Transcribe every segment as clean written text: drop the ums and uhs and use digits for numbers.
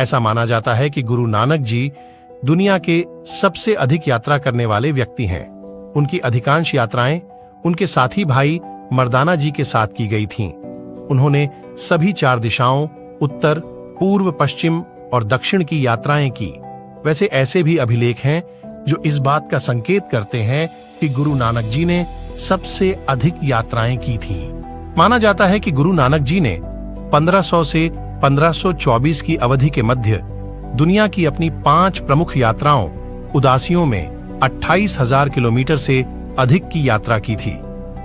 ऐसा माना जाता है कि गुरु नानक जी दुनिया के सबसे अधिक यात्रा करने वाले व्यक्ति हैं। उनकी अधिकांश यात्राएं उनके साथी भाई मर्दाना जी के साथ की गई थीं। उन्होंने सभी 4 दिशाओं उत्तर, पूर्व, पश्चिम और दक्षिण की यात्राएं की। वैसे ऐसे भी अभिलेख हैं जो इस बात का संकेत करते हैं कि गुरु नानक जी ने सबसे अधिक यात्राएं की थीं। माना जाता है कि गुरु नानक जी ने 1500 से 1524 की अवधि के मध्य दुनिया की अपनी 5 प्रमुख यात्राओं उदासियों में 28,000 किलोमीटर से अधिक की यात्रा की थी।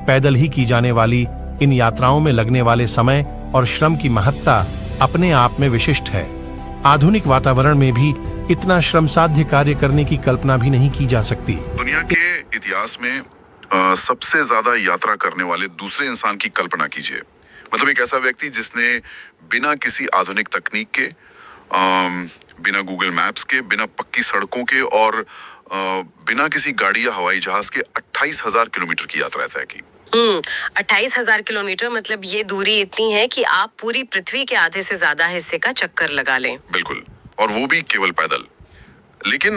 पैदल ही की जाने वाली इन यात्राओं में लगने वाले समय और श्रम की महत्ता अपने आप में विशिष्ट है। आधुनिक वातावरण में भी इतना श्रम साध्य कार्य करने की कल्पना भी नहीं की जा सकती। दुनिया के इतिहास में सबसे ज्यादा यात्रा करने वाले दूसरे इंसान की कल्पना कीजिए। मतलब एक ऐसा व्यक्ति जिसने बिना किसी आधुनिक तकनीक के, बिना गूगल मैप्स के, बिना पक्की सड़कों के और बिना किसी गाड़ी या हवाई जहाज के 28,000 किलोमीटर की यात्रा तय की। 28,000 किलोमीटर, मतलब ये दूरी इतनी है कि आप पूरी पृथ्वी के आधे से ज्यादा हिस्से का चक्कर लगा लें। बिल्कुल, और वो भी केवल पैदल। लेकिन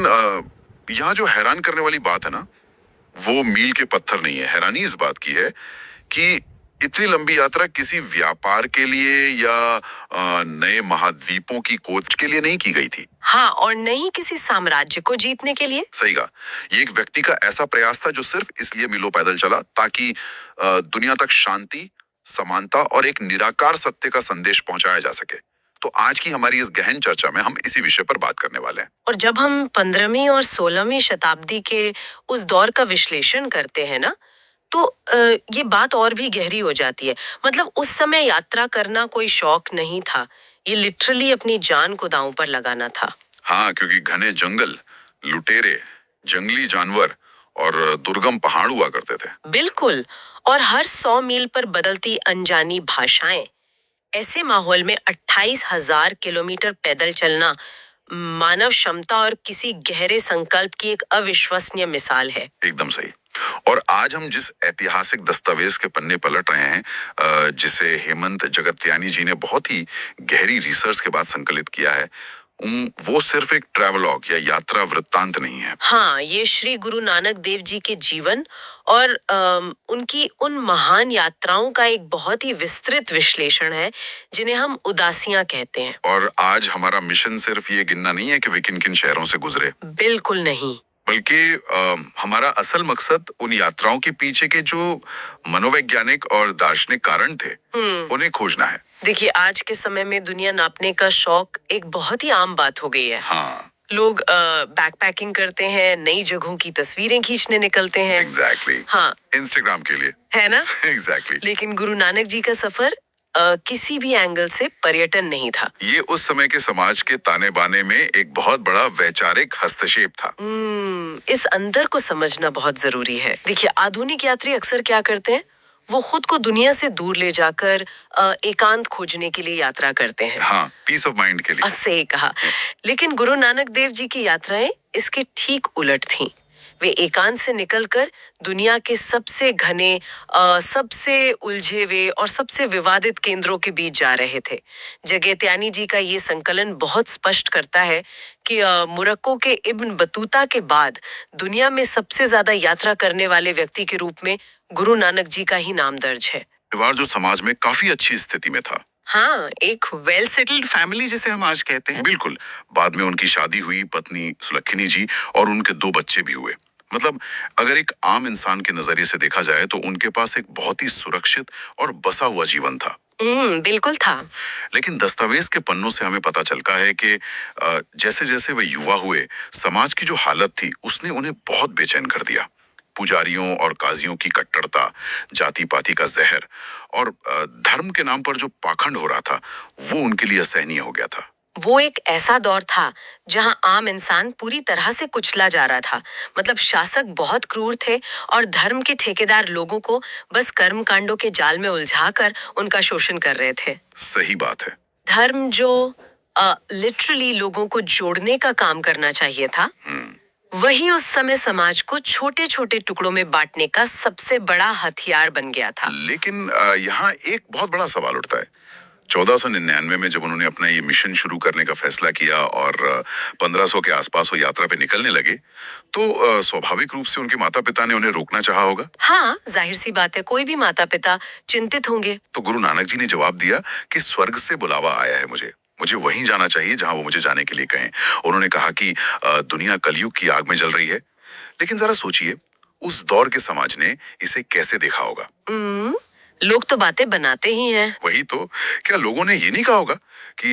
यहाँ जो हैरान करने वाली बात है ना, वो मील के पत्थर नहीं है। हैरानी इस बात की है कि इतनी लंबी यात्रा किसी व्यापार के लिए या नए महाद्वीपों की खोज के लिए नहीं की गई थी। हाँ, और नहीं किसी साम्राज्य को जीतने के लिए। सही कहा। ये एक व्यक्ति का ऐसा प्रयास था जो सिर्फ इसलिए मीलों पैदल चला ताकि दुनिया तक शांति, समानता और एक निराकार सत्य का संदेश पहुंचाया जा सके। तो आज की हमारी इस गहन चर्चा में हम इसी विषय पर बात करने वाले हैं। और जब हम 15वीं और 16वीं शताब्दी के उस दौर का विश्लेषण करते हैं ना, तो ये बात और भी गहरी हो जाती है। मतलब उस समय यात्रा करना कोई शौक नहीं था, ये लिटरली अपनी जान को दांव पर लगाना था। हाँ, क्योंकि घने जंगल, लुटेरे, जंगली जानवर और दुर्गम पहाड़ हुआ करते थे। बिल्कुल, और हर 100 मील पर बदलती अनजानी भाषाएं। ऐसे माहौल में 28,000 किलोमीटर पैदल चलना मानव क्षमता और किसी गहरे संकल्प की एक अविश्वसनीय मिसाल है। एकदम सही। और आज हम जिस ऐतिहासिक दस्तावेज के पन्ने पलट रहे हैं, जिसे हेमंत जगत्यानी जी ने बहुत ही गहरी रिसर्च के बाद संकलित किया है, वो सिर्फ एक ट्रैवलॉग या यात्रा वृत्तांत नहीं है। हाँ, ये श्री गुरु नानक देव जी के जीवन और उनकी उन महान यात्राओं का एक बहुत ही विस्तृत विश्लेषण है, जिन्हें हम उदासियां कहते हैं। और आज हमारा मिशन सिर्फ ये गिनना नहीं है कि वे किन किन शहरों से गुजरे। बिल्कुल नहीं, बल्कि हमारा असल मकसद उन यात्राओं के पीछे के जो मनोवैज्ञानिक और दार्शनिक कारण थे, उन्हें खोजना है। देखिए, आज के समय में दुनिया नापने का शौक एक बहुत ही आम बात हो गई है। हाँ, लोग बैकपैकिंग करते हैं, नई जगहों की तस्वीरें खींचने निकलते हैं। एग्जैक्टली। हाँ, इंस्टाग्राम के लिए, है ना? एग्जैक्टली। लेकिन गुरु नानक जी का सफर किसी भी एंगल से पर्यटन नहीं था। ये उस समय के समाज के ताने बाने में एक बहुत बड़ा वैचारिक हस्तक्षेप था। इस अंतर को समझना बहुत जरूरी है। देखिए, आधुनिक यात्री अक्सर क्या करते हैं, वो खुद को दुनिया से दूर ले जाकर एकांत खोजने के लिए यात्रा करते हैं। हाँ, पीस ऑफ माइंड के लिए। सही कहा। लेकिन गुरु नानक देव जी की यात्राएं इसके ठीक उलट थीं। वे एकांत से निकलकर दुनिया के सबसे घने, सबसे उलझे हुए और सबसे विवादित केंद्रों के बीच जा रहे थे। जगत्यानी जी का ये संकलन बहुत स्पष्ट करता है कि मोरक्को के इब्न बतूता के बाद दुनिया में सबसे ज्यादा यात्रा करने वाले व्यक्ति के रूप में गुरु नानक जी का ही नाम दर्ज है। परिवार जो समाज में काफी अच्छी स्थिति में था। हाँ, एक वेल सेटल्ड फैमिली जिसे हम आज कहते हैं। बिल्कुल। बाद में उनकी शादी हुई, पत्नी सुलक्षणी जी और उनके 2 बच्चे भी हुए। मतलब अगर एक आम इंसान के नजरिए से देखा जाए तो उनके पास एक बहुत ही सुरक्षित और बसा हुआ जीवन था। बिल्कुल था। लेकिन दस्तावेज के पन्नों से हमें पता चलता है कि जैसे जैसे वे युवा हुए, समाज की जो हालत थी उसने उन्हें बहुत बेचैन कर दिया। पुजारियों और काजियों की कट्टरता, जाति पाति का जहर और धर्म के नाम पर जो पाखंड हो रहा था, वो उनके लिए असहनीय हो गया था। वो एक ऐसा दौर था जहां आम इंसान पूरी तरह से कुचला जा रहा था। मतलब शासक बहुत क्रूर थे और धर्म के ठेकेदार लोगों को बस कर्म कांडों के जाल में उलझाकर उनका शोषण कर रहे थे। सही बात है। धर्म जो लिटरली लोगों को जोड़ने का काम करना चाहिए था, वही उस समय समाज को छोटे छोटे टुकड़ों में बांटने का सबसे बड़ा हथियार बन गया था। लेकिन यहाँ एक बहुत बड़ा सवाल उठता है, 1499 में जब उन्होंने अपना ये मिशन शुरू करने का फैसला किया और 1500 के आसपास वो यात्रा पे निकलने लगे, तो स्वाभाविक रूप से उनके माता पिता ने उन्हें रोकना चाहा होगा। हाँ, जाहिर सी बात है, कोई भी माता पिता चिंतित होंगे। तो गुरु नानक जी ने जवाब दिया कि स्वर्ग से बुलावा आया है मुझे मुझे वहीं जाना चाहिए जहां वो मुझे जाने के लिए कहें। उन्होंने कहा कि दुनिया कलयुग की आग में जल रही है। लेकिन जरा सोचिए, उस दौर के समाज ने इसे कैसे देखा होगा। लोग तो बातें बनाते ही हैं। वही तो, क्या लोगों ने ये नहीं कहा होगा कि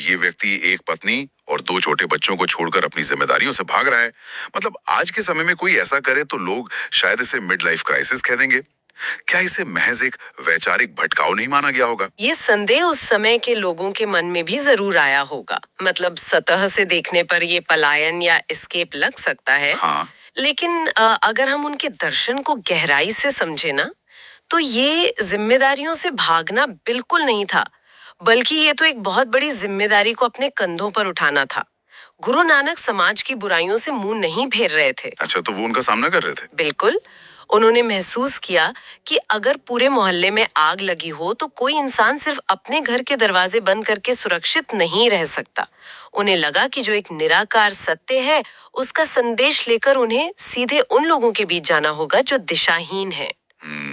ये व्यक्ति एक पत्नी और 2 छोटे बच्चों को छोड़कर अपनी जिम्मेदारियों से भाग रहा है। मतलब आज के समय में कोई ऐसा करे तो लोग शायद इसे मिड लाइफ क्राइसिस कह देंगे। क्या इसे महज एक वैचारिक भटकाव नहीं माना गया होगा? ये संदेह उस समय के लोगों के मन में भी जरूर आया होगा। मतलब सतह से देखने पर ये पलायन या एस्केप लग सकता है। हाँ। लेकिन अगर हम उनके दर्शन को गहराई से समझे ना, तो ये जिम्मेदारियों से भागना बिल्कुल नहीं था, बल्कि ये तो एक बहुत बड़ी जिम्मेदारी को अपने कंधों पर उठाना था। गुरु नानक समाज की बुराइयों से मुंह नहीं फेर रहे थे। अच्छा, तो वो उनका सामना कर रहे थे। बिल्कुल। उन्होंने महसूस किया कि अगर पूरे मोहल्ले में आग लगी हो तो कोई इंसान सिर्फ अपने घर के दरवाजे बंद करके सुरक्षित नहीं रह सकता। उन्हें लगा कि जो एक निराकार सत्य है, उसका संदेश लेकर उन्हें सीधे उन लोगों के बीच जाना होगा जो दिशाहीन हैं।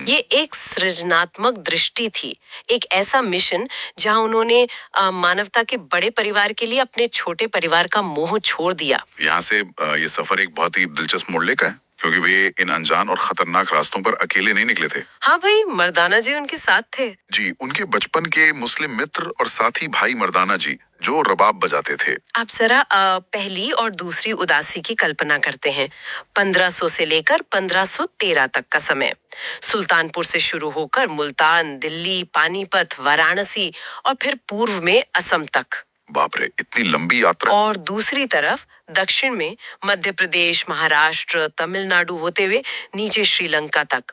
ये एक सृजनात्मक दृष्टि थी, एक ऐसा मिशन जहां उन्होंने मानवता के बड़े परिवार के लिए अपने छोटे परिवार का मोह छोड़ दिया। यहाँ से ये सफर एक बहुत ही दिलचस्प मोड़ लेकर है, क्योंकि वे इन अनजान और खतरनाक रास्तों पर अकेले नहीं निकले थे। हाँ भाई, मर्दाना जी उनके साथ थे। जी, उनके बचपन के मुस्लिम मित्र और साथी भाई मर्दाना जी जो रबाब बजाते थे। आप जरा पहली और दूसरी उदासी की कल्पना करते हैं। 1500 से लेकर 1513 तक का समय। सुल्तानपुर से शुरू होकर मुल्तान, दिल्ली, पानीपत, वाराणसी और फिर पूर्व में असम तक। बाप रे, इतनी लंबी यात्रा। और दूसरी तरफ दक्षिण में मध्य प्रदेश, महाराष्ट्र, तमिलनाडु होते हुए नीचे श्रीलंका तक।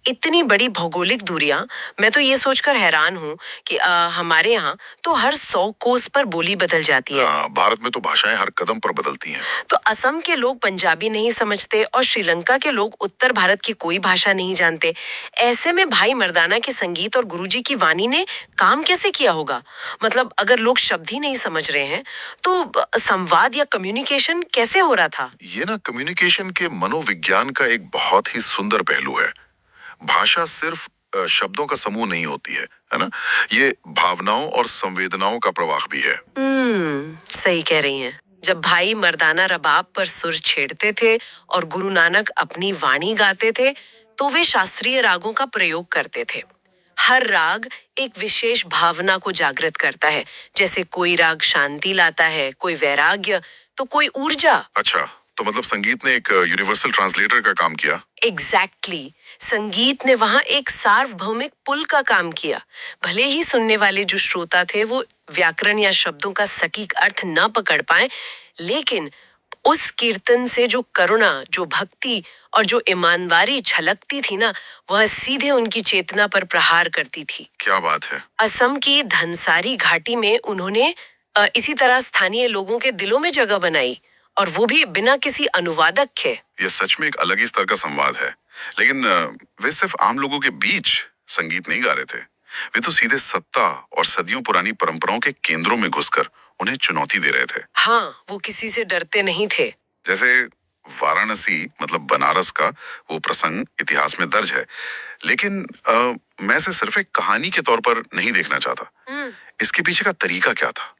इतनी बड़ी भौगोलिक दूरियां, मैं तो ये सोचकर हैरान हूँ कि हमारे यहाँ तो हर 100 कोस पर बोली बदल जाती है। भारत में तो भाषाएं हर कदम पर बदलती हैं। तो असम के लोग पंजाबी नहीं समझते और श्रीलंका के लोग उत्तर भारत की कोई भाषा नहीं जानते। ऐसे में भाई मर्दाना के संगीत और गुरुजी की वाणी ने काम कैसे किया होगा? मतलब अगर लोग शब्द ही नहीं समझ रहे हैं तो संवाद या कम्युनिकेशन कैसे हो रहा था? ये ना कम्युनिकेशन के मनोविज्ञान का एक बहुत ही सुंदर पहलू है। भाषा सिर्फ शब्दों का समूह नहीं होती है ना? ये भावनाओं और संवेदनाओं का प्रवाह भी है। सही कह रही हैं। जब भाई मर्दाना रबाब पर सुर छेड़ते थे और गुरु नानक अपनी वाणी गाते थे, तो वे शास्त्रीय रागों का प्रयोग करते थे। हर राग एक विशेष भावना को जागृत करता है। जैसे कोई राग शांति लाता है, कोई वैराग्य, तो कोई ऊर्जा। अच्छा, तो मतलब संगीत ने एक यूनिवर्सल ट्रांसलेटर का काम किया। एग्जैक्टली। संगीत ने वहां एक सार्वभौमिक पुल का काम किया। भले ही सुनने वाले जो श्रोता थे वो व्याकरण या शब्दों का सटीक अर्थ न पकड़ पाए, लेकिन उस कीर्तन से जो करुणा, जो भक्ति और जो ईमानदारी झलकती थी ना, वह सीधे उनकी चेतना पर प्रहार करती थी। क्या बात है। असम की धनसारी घाटी में उन्होंने इसी तरह स्थानीय लोगों के दिलों में जगह बनाई, और वो भी बिना किसी अनुवादक के। ये सच में एक अलग ही स्तर का संवाद है। लेकिन वे सिर्फ आम लोगों के बीच संगीत नहीं गा रहे थे। वे तो सीधे सत्ता और सदियों पुरानी परंपराओं के केंद्रों में घुसकर उन्हें चुनौती दे रहे थे। हाँ, वो किसी से डरते नहीं थे। जैसे वाराणसी मतलब बनारस का वो प्रसंग इतिहास में दर्ज है, लेकिन मैं इसे सिर्फ एक कहानी के तौर पर नहीं देखना चाहता। इसके पीछे का तरीका क्या था?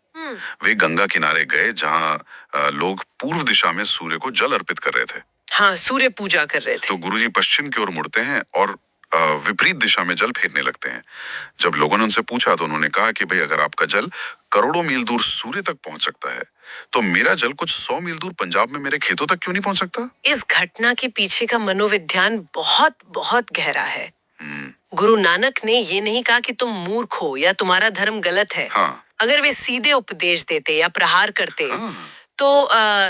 वे गंगा किनारे गए जहां लोग पूर्व दिशा में सूर्य को जल अर्पित कर रहे थे। हाँ, सूर्य पूजा कर रहे थे। तो गुरुजी पश्चिम की ओर मुड़ते हैं और विपरीत दिशा में जल फेरने लगते हैं। जब लोगों ने उनसे पूछा तो उन्होंने कहा कि भाई, अगर आपका जल करोड़ों मील दूर सूर्य तक पहुंच सकता है, तो मेरा जल कुछ 100 मील दूर पंजाब में मेरे खेतों तक क्यों नहीं पहुंच सकता? इस घटना के पीछे का मनोविज्ञान बहुत बहुत गहरा है। गुरु नानक ने ये नहीं कहा कि तुम मूर्ख हो या तुम्हारा धर्म गलत है। हाँ। अगर वे सीधे उपदेश देते या प्रहार करते, तो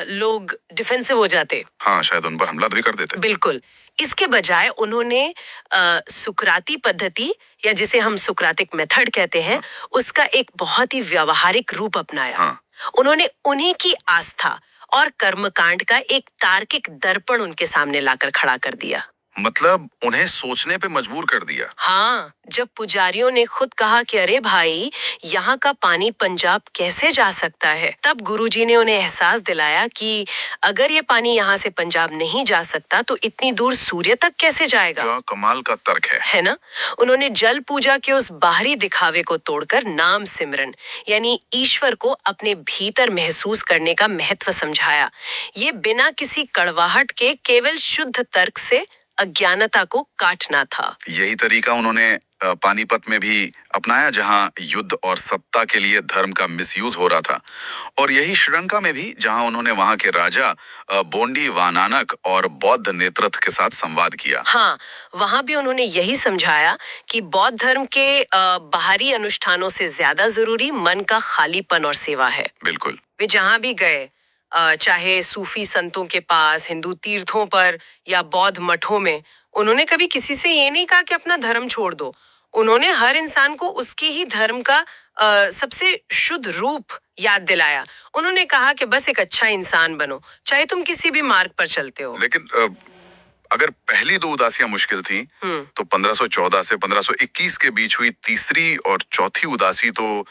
लोग डिफेंसिव हो जाते। हाँ, शायद उन पर हमला भी कर देते। बिल्कुल। इसके बजाय उन्होंने सुकराती पद्धति, या जिसे हम सुकरातिक मेथड कहते हैं, उसका एक बहुत ही व्यावहारिक रूप अपनाया। उन्होंने उन्हीं की आस्था और कर्मकांड का एक तार्किक दर्पण उनके सामने लाकर खड़ा कर दिया। मतलब उन्हें सोचने पे मजबूर कर दिया। हाँ, जब पुजारियों ने खुद कहा कि अरे भाई, यहाँ का पानी पंजाब कैसे जा सकता है, तब गुरुजी ने उन्हें एहसास दिलाया कि अगर ये पानी यहाँ से पंजाब नहीं जा सकता तो इतनी दूर सूर्य तक कैसे जाएगा। क्या कमाल का तर्क है ना। उन्होंने जल पूजा के उस बाहरी दिखावे को तोड़कर नाम सिमरन यानी ईश्वर को अपने भीतर महसूस करने का महत्व समझाया। ये बिना किसी कड़वाहट के केवल शुद्ध तर्क से अज्ञानता को काटना था। यही तरीका उन्होंने पानीपत में भी अपनाया, जहां युद्ध और सत्ता के लिए धर्म का मिसयूज हो रहा था, और यही श्रीलंका में भी, जहां उन्होंने वहां के राजा बोंडी वानानक और बौद्ध नेतृत्व के साथ संवाद किया। हाँ, वहां भी उन्होंने यही समझाया कि बौद्ध धर्म के बाहरी अनुष्ठानों से ज्यादा जरूरी मन का खालीपन और सेवा है। बिल्कुल। वे जहां भी गए, चाहे सूफी संतों के पास, हिंदू तीर्थों पर या बौद्ध मठों में, उन्होंने कभी किसी से ये नहीं कहा कि अपना धर्म छोड़ दो। उन्होंने हर इंसान को उसके ही धर्म का सबसे शुद्ध रूप याद दिलाया। उन्होंने कहा कि बस एक अच्छा इंसान बनो, चाहे तुम किसी भी मार्ग पर चलते हो। लेकिन अगर पहली दो उदासियां मुश्किल थीं, तो 1514 से 1521 के बीच हुई तीसरी और चौथी उदासी तो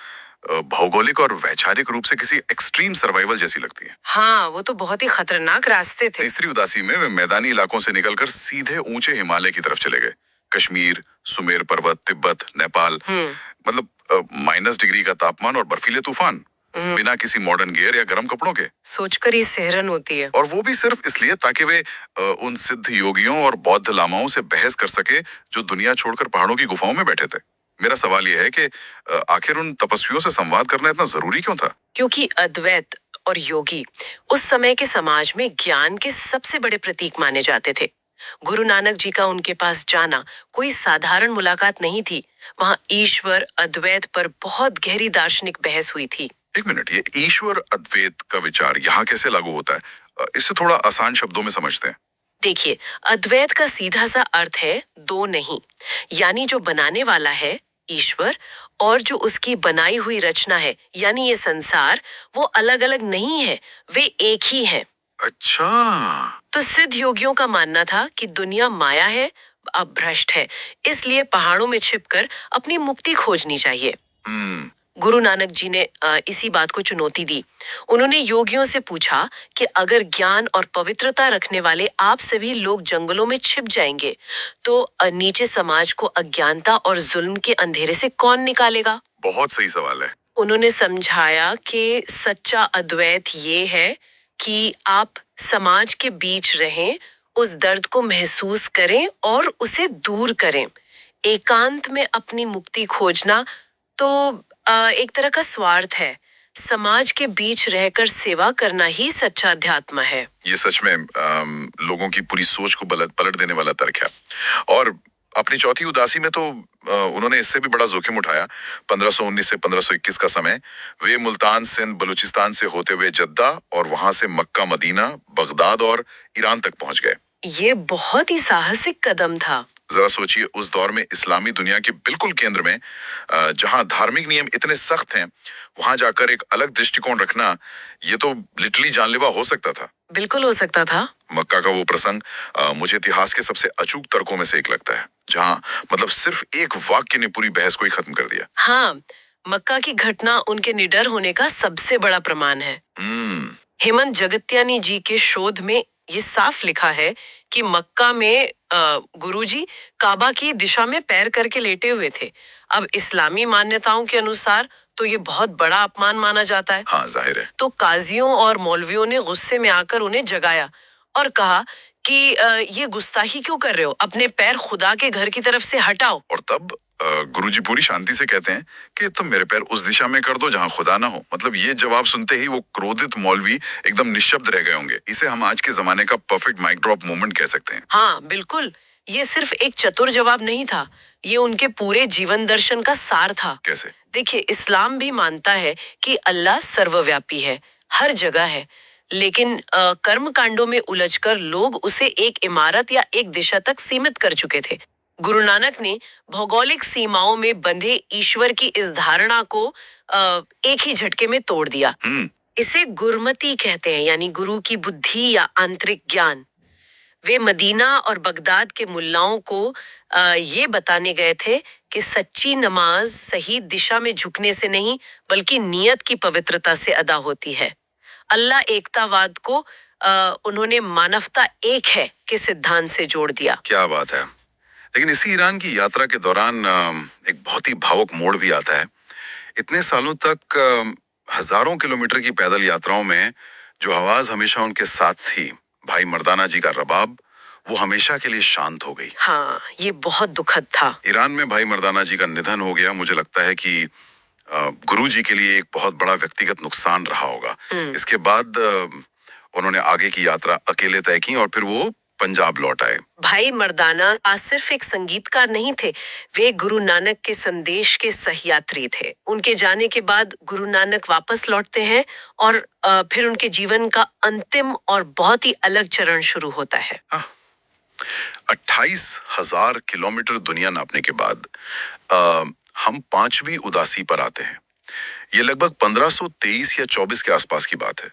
भौगोलिक और वैचारिक रूप से किसी एक्सट्रीम सर्वाइवल जैसी लगती है। हाँ, वो तो बहुत ही खतरनाक रास्ते थे। तीसरी उदासी में वे मैदानी इलाकों से निकलकर सीधे ऊंचे हिमालय की तरफ चले गए। कश्मीर, सुमेर पर्वत, तिब्बत, नेपाल, मतलब -डिग्री का तापमान और बर्फीले तूफान, बिना किसी मॉडर्न गियर या गर्म कपड़ों के। सोचकर ही सिहरन होती है। और वो भी सिर्फ इसलिए ताकि वे उन सिद्ध योगियों और बौद्ध लामाओं से बहस कर सके जो दुनिया छोड़कर पहाड़ों की गुफाओं में बैठे थे। मेरा सवाल यह है कि आखिर उन तपस्वियों से संवाद करना इतना जरूरी क्यों था? क्योंकि अद्वैत और योगी उस समय के समाज में ज्ञान के सबसे बड़े प्रतीक माने जाते थे। गुरु नानक जी का उनके पास जाना कोई साधारण मुलाकात नहीं थी। वहां ईश्वर अद्वैत पर बहुत गहरी दार्शनिक बहस हुई थी। एक मिनट, ये ईश्वर अद्वैत का विचार यहाँ कैसे लागू होता है? इससे थोड़ा आसान शब्दों में समझते हैं। देखिए, अद्वैत का सीधा सा अर्थ है दो नहीं, यानी जो बनाने वाला है ईश्वर और जो उसकी बनाई हुई रचना है यानी ये संसार, वो अलग अलग नहीं है, वे एक ही हैं। अच्छा। तो सिद्ध योगियों का मानना था कि दुनिया माया है, अब भ्रष्ट है, इसलिए पहाड़ों में छिपकर अपनी मुक्ति खोजनी चाहिए। गुरु नानक जी ने इसी बात को चुनौती दी। उन्होंने योगियों से पूछा कि अगर ज्ञान और पवित्रता रखने वाले आप सभी लोग जंगलों में छिप जाएंगे, तो नीचे समाज को अज्ञानता और जुल्म के अंधेरे से कौन निकालेगा? बहुत सही सवाल है। उन्होंने समझाया कि सच्चा अद्वैत ये है कि आप समाज के बीच रहें, उस दर्द को महसूस करें और उसे दूर करें। एकांत में अपनी मुक्ति खोजना तो एक तरह का स्वार्थ है। समाज के बीच रहकर सेवा करना ही सच्चा अध्यात्म है। ये सच में लोगों की पूरी सोच को पलट देने वाला तर्क है। और अपनी चौथी उदासी में तो उन्होंने इससे भी बड़ा जोखिम उठाया। 1519 से 1521 का समय वे मुल्तान, सिंध, बलूचिस्तान से होते हुए जद्दा और वहां से मक्का, मदीना, बगदाद और ईरान तक पहुंच गए। ये बहुत ही साहसिक कदम था। जरा सोचिए, उस दौर में इस्लामी दुनिया के बिल्कुल केंद्र में, जहां धार्मिक नियम इतने सख्त हैं, वहां जाकर एक अलग दृष्टिकोण रखना, ये तो लिटरली जानलेवा हो सकता था। बिल्कुल हो सकता था। मक्का का वो प्रसंग मुझे इतिहास के सबसे अचूक तर्कों में से एक लगता है, जहां मतलब सिर्फ एक वाक्य ने पूरी बहस को ही खत्म कर दिया। हाँ, मक्का की घटना उनके निडर होने का सबसे बड़ा प्रमाण है। हेमंत जगत्यानी जी के शोध में ये साफ लिखा है कि मक्का में गुरुजी काबा की दिशा में पैर करके लेटे हुए थे। अब इस्लामी मान्यताओं के अनुसार तो ये बहुत बड़ा अपमान माना जाता है। हाँ, जाहिर है। तो काजियों और मौलवियों ने गुस्से में आकर उन्हें जगाया और कहा कि ये गुस्ताखी क्यों कर रहे हो, अपने पैर खुदा के घर की तरफ से हटाओ। और तब गुरुजी पूरी शांति से कहते हैं कि तुम मेरे पैर उस दिशा में कर दो जहां खुदा ना हो। मतलब ये जवाब सुनते ही वो क्रोधित मौलवी एकदम निश्शब्द रह गए होंगे। इसे हम आज के जमाने का परफेक्ट माइक ड्रॉप मोमेंट कह सकते हैं। हाँ, बिल्कुल। ये सिर्फ एक चतुर जवाब नहीं था, ये उनके पूरे जीवन दर्शन का सार था। कैसे? देखिए, इस्लाम भी मानता है कि अल्लाह सर्वव्यापी है, हर जगह है, लेकिन कर्म कांडों में उलझकर लोग उसे एक इमारत या एक दिशा तक सीमित कर चुके थे। गुरु नानक ने भौगोलिक सीमाओं में बंधे ईश्वर की इस धारणा को एक ही झटके में तोड़ दिया। इसे गुरमति कहते हैं, यानी गुरु की बुद्धि या आंतरिक ज्ञान। वे मदीना और बगदाद के मुल्लाओं को ये बताने गए थे कि सच्ची नमाज सही दिशा में झुकने से नहीं बल्कि नियत की पवित्रता से अदा होती है। अल्लाह एकतावाद को उन्होंने मानवता एक है के सिद्धांत से जोड़ दिया। क्या बात है। लेकिन इसी ईरान की यात्रा के दौरान एक बहुत ही भावुक मोड़ भी आता है। इतने सालों तक हजारों किलोमीटर की पैदल यात्राओं में जो आवाज हमेशा उनके साथ थी, भाई मर्दाना जी का रबाब, वो हमेशा के लिए शांत हो गई। हाँ, ये बहुत दुखद था। ईरान में भाई मर्दाना जी का निधन हो गया। मुझे लगता है कि गुरु जी के लिए एक बहुत बड़ा व्यक्तिगत नुकसान रहा होगा। इसके बाद उन्होंने आगे की यात्रा अकेले तय की और फिर वो पंजाब लौट आए। भाई मर्दाना आज सिर्फ एक संगीतकार नहीं थे, वे गुरु नानक के संदेश के सहयात्री थे। उनके जाने के बाद गुरु नानक वापस लौटते हैं और फिर उनके जीवन का अंतिम और बहुत ही अलग चरण शुरू होता है। 28,000 किलोमीटर दुनिया नापने के बाद हम 5वीं उदासी पर आते हैं। ये लगभग 1523 या 24 के आसपास की बात है।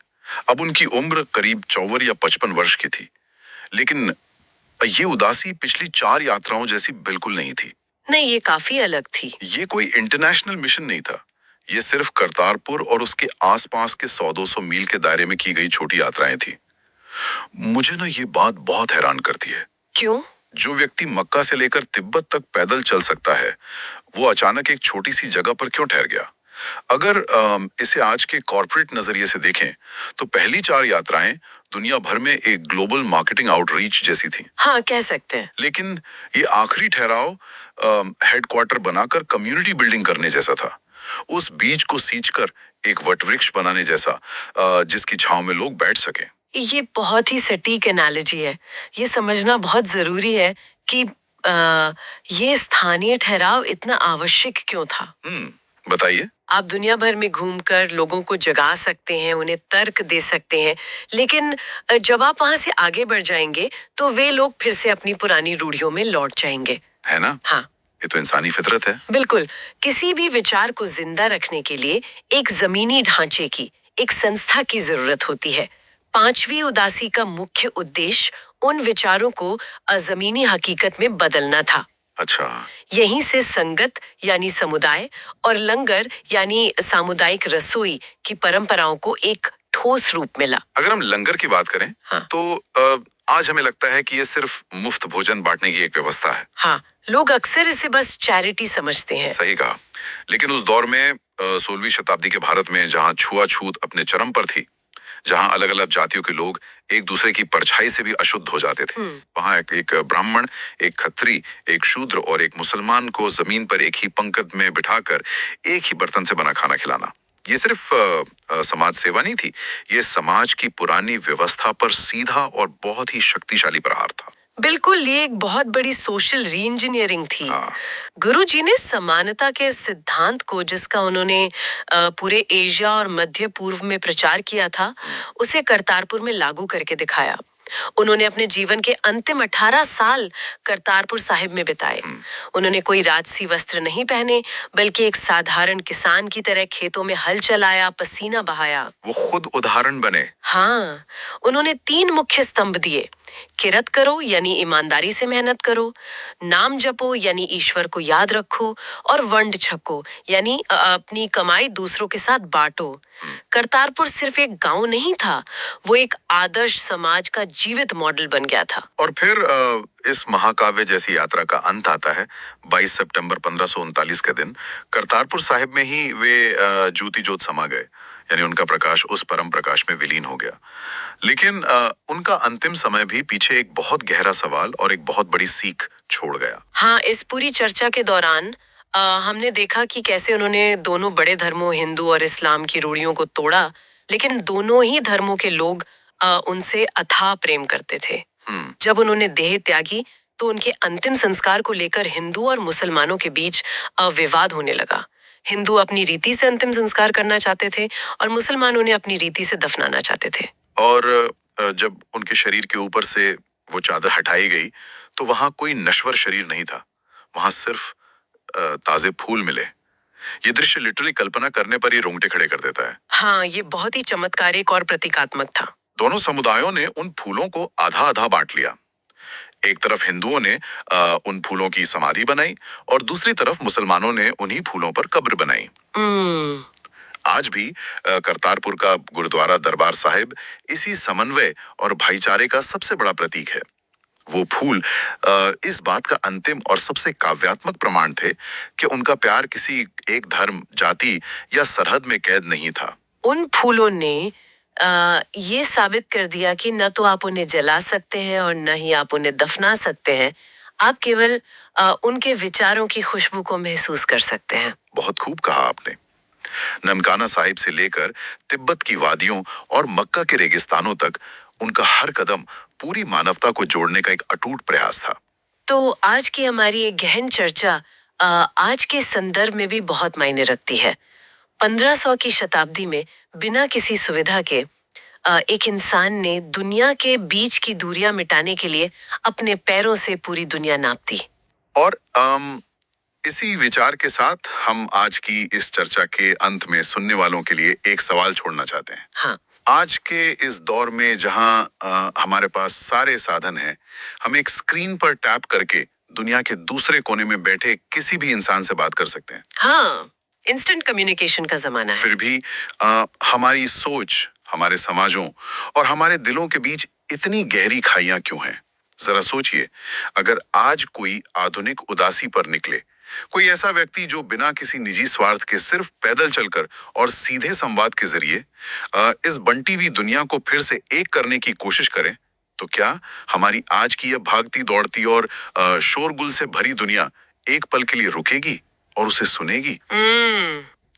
अब उनकी उम्र करीब 54 या 55 वर्ष की थी। लेकिन ये उदासी पिछली 4 यात्राओं जैसी बिल्कुल नहीं थी। नहीं, ये काफी अलग थी। ये कोई इंटरनेशनल मिशन नहीं था। ये सिर्फ करतारपुर और उसके आसपास के 100-200 मील के दायरे में की गई छोटी यात्राएं थी। मुझे ना ये बात बहुत हैरान करती है। क्यों? जो व्यक्ति मक्का से लेकर तिब्बत तक पैदल चल सकता है, वो अचानक एक छोटी सी जगह पर क्यों ठहर गया? अगर इसे आज के कॉर्पोरेट नजरिए से देखें, तो पहली 4 यात्राएं दुनिया भर में एक ग्लोबल मार्केटिंग आउटरीच जैसी थी। हाँ, कह सकते हैं। लेकिन ये आखिरी ठहराव हेडक्वार्टर बनाकर कम्युनिटी बिल्डिंग करने जैसा था। उस बीज को सींचकर एक वटवृक्ष बनाने जैसा, जिसकी छांव में लोग बैठ सके। ये बहुत ही सटीक एनालॉजी है। ये समझना बहुत जरूरी है कि ये स्थानीय ठहराव इतना आवश्यक क्यों था। बताइए। आप दुनिया भर में घूमकर लोगों को जगा सकते हैं, उन्हें तर्क दे सकते हैं, लेकिन जब आप वहां से आगे बढ़ जाएंगे तो वे लोग फिर से अपनी पुरानी रूढ़ियों में लौट जाएंगे। है ना? हाँ, ये तो इंसानी फितरत है। बिल्कुल। किसी भी विचार को जिंदा रखने के लिए एक जमीनी ढांचे की, एक संस्था की जरूरत होती है। 5वीं उदासी का मुख्य उद्देश्य उन विचारों को जमीनी हकीकत में बदलना था। अच्छा। यहीं से संगत यानी समुदाय और लंगर यानी सामुदायिक रसोई की परंपराओं को एक ठोस रूप मिला। अगर हम लंगर की बात करें, हाँ। तो आज हमें लगता है कि ये सिर्फ मुफ्त भोजन बांटने की एक व्यवस्था है। हाँ, लोग अक्सर इसे बस चैरिटी समझते हैं। सही कहा। लेकिन उस दौर में 16वीं शताब्दी के भारत में, जहाँ छुआछूत अपने चरम पर थी, जहाँ अलग अलग जातियों के लोग एक दूसरे की परछाई से भी अशुद्ध हो जाते थे, वहां एक ब्राह्मण, एक खत्री, एक शूद्र और एक मुसलमान को जमीन पर एक ही पंक्ति में बिठाकर एक ही बर्तन से बना खाना खिलाना, ये सिर्फ समाज सेवा नहीं थी, ये समाज की पुरानी व्यवस्था पर सीधा और बहुत ही शक्तिशाली प्रहार था। बिल्कुल, ये एक बहुत बड़ी सोशल री इंजीनियरिंग थी। हाँ। गुरु जी ने समानता के सिद्धांत को, जिसका उन्होंने पूरे एशिया और मध्य पूर्व में प्रचार किया था, उसे करतारपुर में लागू करके दिखाया। उन्होंने अपने जीवन के अंतिम 18 साल करतारपुर साहिब में बिताए। उन्होंने कोई राजसी वस्त्र नहीं पहने, बल्कि एक साधारण किसान की तरह खेतों में हल चलाया, पसीना बहाया। वो खुद उदाहरण बने। हाँ, उन्होंने 3 मुख्य स्तंभ दिए। किरत करो यानी ईमानदारी से मेहनत करो, नाम जपो यानी ईश्वर को याद रखो, और वंड छको यानी अपनी कमाई दूसरों के साथ बांटो। करतारपुर सिर्फ एक गांव नहीं था, वो एक आदर्श समाज का जीवित मॉडल बन गया था। और फिर इस महाकाव्य जैसी यात्रा का अंत आता है 22 सितंबर 1539 के दिन। करतारपुर साहिब में ही वे ज्योति जोत समा गए, यानी उनका प्रकाश उस परम प्रकाश में विलीन हो गया। लेकिन उनका अंतिम समय भी पीछे एक बहुत गहरा सवाल और एक बहुत बड़ी सीख छोड़ गया। हाँ, इस पूरी चर्चा के दौरान हमने देखा कि कैसे उन्होंने दोनों बड़े धर्मों, हिंदू और इस्लाम की रूढ़ियों को तोड़ा, लेकिन दोनों ही धर्मों के लोग उनसे अथाह प्रेम करते थे। जब उन्होंने देह त्यागी तो उनके अंतिम संस्कार को लेकर हिंदू और मुसलमानों के बीच विवाद होने लगा। हिंदू अपनी रीति से अंतिम संस्कार करना चाहते थे और मुसलमान उन्हें अपनी रीति से दफनाना चाहते थे। और जब उनके शरीर के ऊपर से वो चादर हटाई गई तो वहां कोई नश्वर शरीर नहीं था, वहां सिर्फ ताजे फूल मिले। ये दृश्य लिटरली कल्पना करने पर ही रोंगटे खड़े कर देता है। हाँ, ये बहुत ही चमत्कारिक और प्रतीकात्मक था। दोनों समुदायों ने उन फूलों को आधा आधा बांट लिया। एक तरफ हिंदुओं ने उन फूलों की समाधि बनाई और दूसरी तरफ मुसलमानों ने उन्हीं फूलों पर कब्र बनाई। हम्म। आज भी करतारपुर का गुरुद्वारा दरबार साहिब इसी समन्वय और भाईचारे का सबसे बड़ा प्रतीक है। वो फूल इस बात का अंतिम और सबसे काव्यात्मक प्रमाण थे कि उनका प्यार किसी एक धर्म, जाति या सरहद में कैद नहीं था। उन फूलों ने ये साबित कर दिया कि न तो आप उन्हें जला सकते हैं और न ही आप उन्हें दफना सकते हैं। आप केवल उनके विचारों की खुशबू को महसूस कर सकते हैं। बहुत खूब कहा आपने। ननकाना साहिब से लेकर तिब्बत की वादियों और मक्का के रेगिस्तानों तक उनका हर कदम पूरी मानवता को जोड़ने का एक अटूट प्रयास था। तो आज की हमारी एक गहन चर्चा आज के संदर्भ में भी बहुत मायने रखती है। 1500 की शताब्दी में बिना किसी सुविधा के एक इंसान ने दुनिया के बीच की दूरियां मिटाने के लिए अपने पैरों से पूरी दुनिया नाप दी। और इसी विचार के साथ हम आज की इस चर्चा के अंत में सुनने वालों के लिए एक सवाल छोड़ना चाहते हैं। हाँ। आज के इस दौर में जहां हमारे पास सारे साधन हैं, हम एक स्क्रीन पर टैप करके दुनिया के दूसरे कोने में बैठे किसी भी इंसान से बात कर सकते हैं। हाँ, इंस्टेंट कम्युनिकेशन का जमाना है। फिर भी हमारी सोच, हमारे समाजों और हमारे दिलों के बीच इतनी गहरी खाइयां क्यों हैं? जरा सोचिए, अगर आज कोई आधुनिक उदासी पर निकले, कोई ऐसा व्यक्ति जो बिना किसी निजी स्वार्थ के सिर्फ पैदल चलकर और सीधे संवाद के जरिए इस बंटी हुई दुनिया को फिर से एक करने की कोशिश करे, तो क्या हमारी आज की यह भागती दौड़ती और शोरगुल से भरी दुनिया एक पल के लिए रुकेगी और उसे सुनेगी?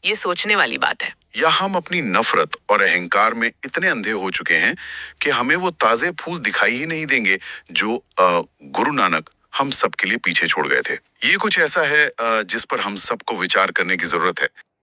ये सोचने वाली बात है। या हम अपनी नफरत और अहंकार में इतने अंधे हो चुके हैं कि हमें वो ताजे फूल दिखाई ही नहीं देंगे जो गुरु नानक हम सबके लिए पीछे छोड़ गए थे। ये कुछ ऐसा है जिस पर हम सबको विचार करने की जरूरत है।